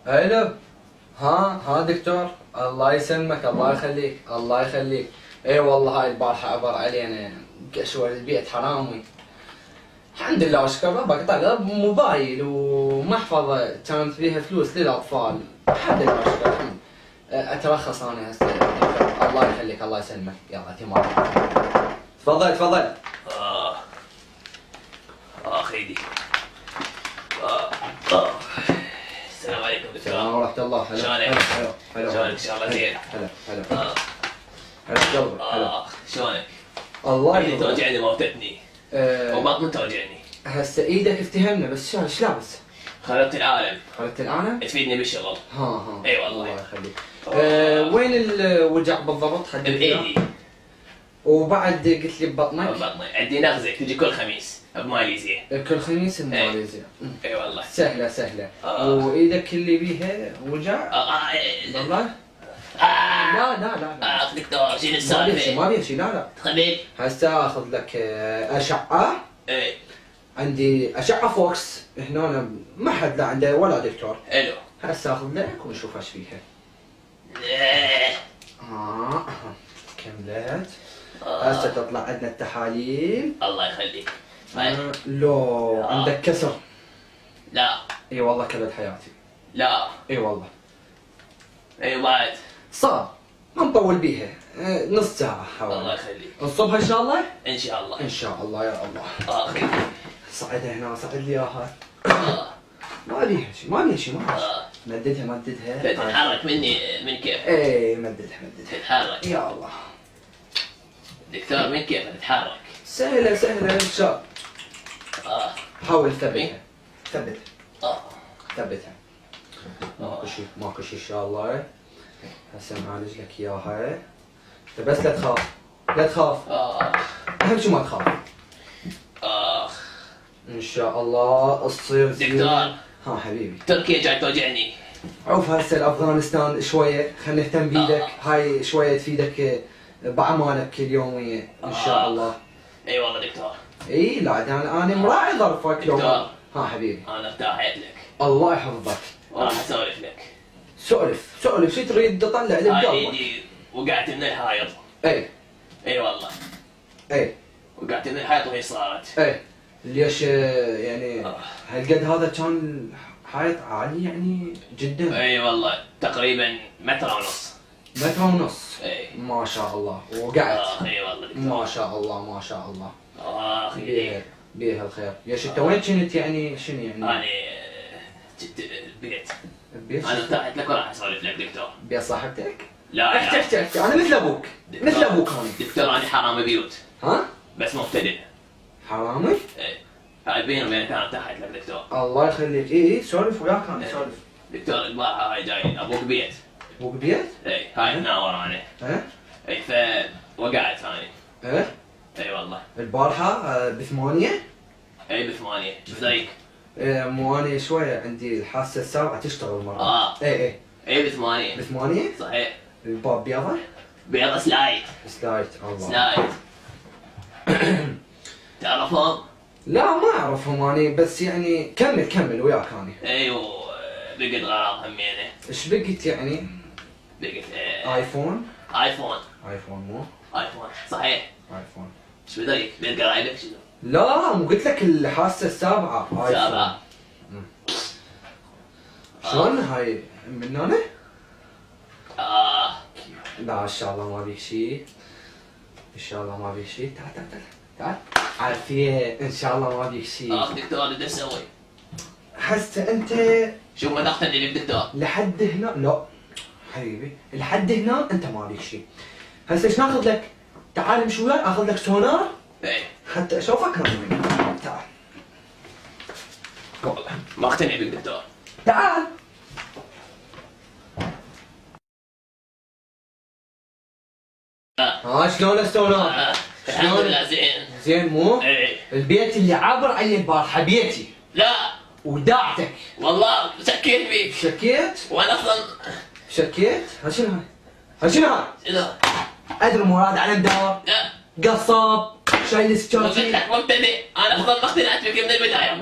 الو. ها دكتور، الله يسلمك، الله يخليك الله يخليك. اي والله هاي البارحة عبر علينا قشور البيت حرامي. الحمد لله واشكر ربك، طلب موبايل ومحفظة كانت فيها فلوس للأطفال. الحمد لله واشكر الحمد. اترخص انا هسه دكتور. الله يخليك الله يسلمك، يلا تمام. تفضل تفضل. خيدي. السلام عليكم دكتور. السلام ورحمة الله. هلا شلونك؟ هلا هلا. شلونك؟ ان شاء الله زين. هلا هلا هلا قلبك هلا. شلونك؟ الله ايدي يرضى. توجعني موتتني وبطني توجعني. هسه ايدك افتهمنا، بس ايش لابس؟ خربت العالم. خرجت العالم؟ تفيدني بالشغل. ها اي والله. الله يخليك. وين الوجع بالضبط؟ حدد لي إياه. بايدي. وبعد قلت لي ببطنك؟ ببطني عندي نغزه تجي كل خميس بماليزيا. كل خميس الماليزيا. اي والله. سهله سهله. وايدك اللي بيها وجع؟ والله؟ لا لا لا. دكتور شنو ما بيها السالفه؟ شيء ما بيها شيء، لا لا. خبير. هسه اخذ لك اشعه. اي عندي اشعه فوكس هنا، ما حد لا عنده ولا دكتور. حلو. هسه اخذ لك ونشوف ايش فيها. كملت. هسه تطلع عندنا التحاليل. الله يخليك. لو عندك كسر. لا اي والله كبد حياتي. لا. اي والله اي بعد. صار. ما نطول بيها، نص ساعة الله حوالي. يخليك. الصبح ان شاء الله؟ ان شاء الله. ان شاء الله يا الله. خيدي. صعدها هنا، صعد لي اياها. ما بيها شيء ما بيها شيء ما بيها شيء. مددها مددها. تتحرك مني من كيف؟ اي مددها مددها. تتحرك. يا الله. دكتور من كيف تتحرك؟ سهلة سهلة ان شاء الله. حاول تثبتها. ثبتها. ثبتها. ماكو شيء ماكو شيء ان شاء الله. هسه نعالج لك اياها. انت بس لا تخاف لا تخاف. اهم شيء ما تخاف. ان شاء الله تصير زين. دكتور. ها حبيبي. تركيا جاي توجعني. عوف هسه الافغانستان شويه، خلينا نهتم بيدك. هاي شويه تفيدك باعمالك اليوميه ان شاء الله. اي والله دكتور. اي لا انا مراعي ظرفك لو. دكتور. ها حبيبي. انا ارتاحت لك. الله يحفظك. وراح اسولف لك. سولف سولف، شو تريد تطلع اللي هاي بقلبك؟ ايدي وقعت من الحائط. اي اي والله. اي وقعت من الحائط وهي صارت. اي. ليش يعني هالقد هذا كان حائط عالي يعني جدا؟ اي والله تقريبا متر ونص. متر ونص. اي. ما شاء الله. وقعت. اي والله دكتور. ما شاء الله ما شاء الله. خيدي. بيها الخير. ليش انت وين كنت يعني شنو يعني؟ انا جيت البيت. ببيت؟ انا ارتحت لك وراح اسولف لك دكتور. بيت صاحبتك؟ لا احكي احكي احكي، انا مثل ابوك. مثل ابوك انا. دكتور انا حرام بيوت ها؟ بس مبتدئ. حرامي؟ اي. هاي بيني وبينك انا ارتحت لك دكتور. الله يخليك. اي سولف وياك انا سولف. دكتور البارحه هاي جاي ابوك بيت. ابوك بيت؟ اي هاي هنا ورانا. ها؟ اي فوقعت ثاني. ها؟ اي والله. البارحة بثمانية؟ اي ب8 ايش ذيك؟ مو انا شوية عندي الحاسة السابعة تشتغل مرة. اي اي ب8. بثمانية؟ صحيح. الباب بيضة؟ بيض سلايد. سلايد. الله. سلايد. تعرفهم؟ لا ما اعرفهم اني، بس يعني كمل وياك اني. اي وبقت غراض همينه. ايش بقيت يعني؟ بقت ايفون؟ ايفون. ايفون مو؟ ايفون صحيح. ايفون. ايش بذيك؟ بيت قرايبك شنو؟ لا مو قلت لك الحاسة السابعة ايفون. سابعة. شلون هاي من هنا؟ لا ان شاء الله ما بيك شيء. ان شاء الله ما بيك شيء. تعال تعال تعال تعال. عافية ان شاء الله ما بيك شيء. دكتور ايش اسوي؟ هسه انت شو ما تقتني بالدكتور؟ لحد هنا لا حبيبي، لحد هنا انت ما بيك شيء. هسه ايش ناخذ لك؟ تعال امشي وياي اخذ لك سونار اي. حتى اشوفك انا وين. تعال. والله ما اقتنع بالدكتور. تعال. شلون السونار؟ الحمد لله زين. زين مو؟ اي. البيت اللي عابر عليه البارحه بيتي لا وداعتك. والله شكيت فيك. شكيت؟ وانا اصلا شكيت؟ ها شنو هاي؟ ها شنو هاي؟ شنو؟ ادري مراد على مدار لا قصاب شايل قلت سكاكين. لك مبتدئ. انا اصلا ما اقتنعت فيك من البدايه.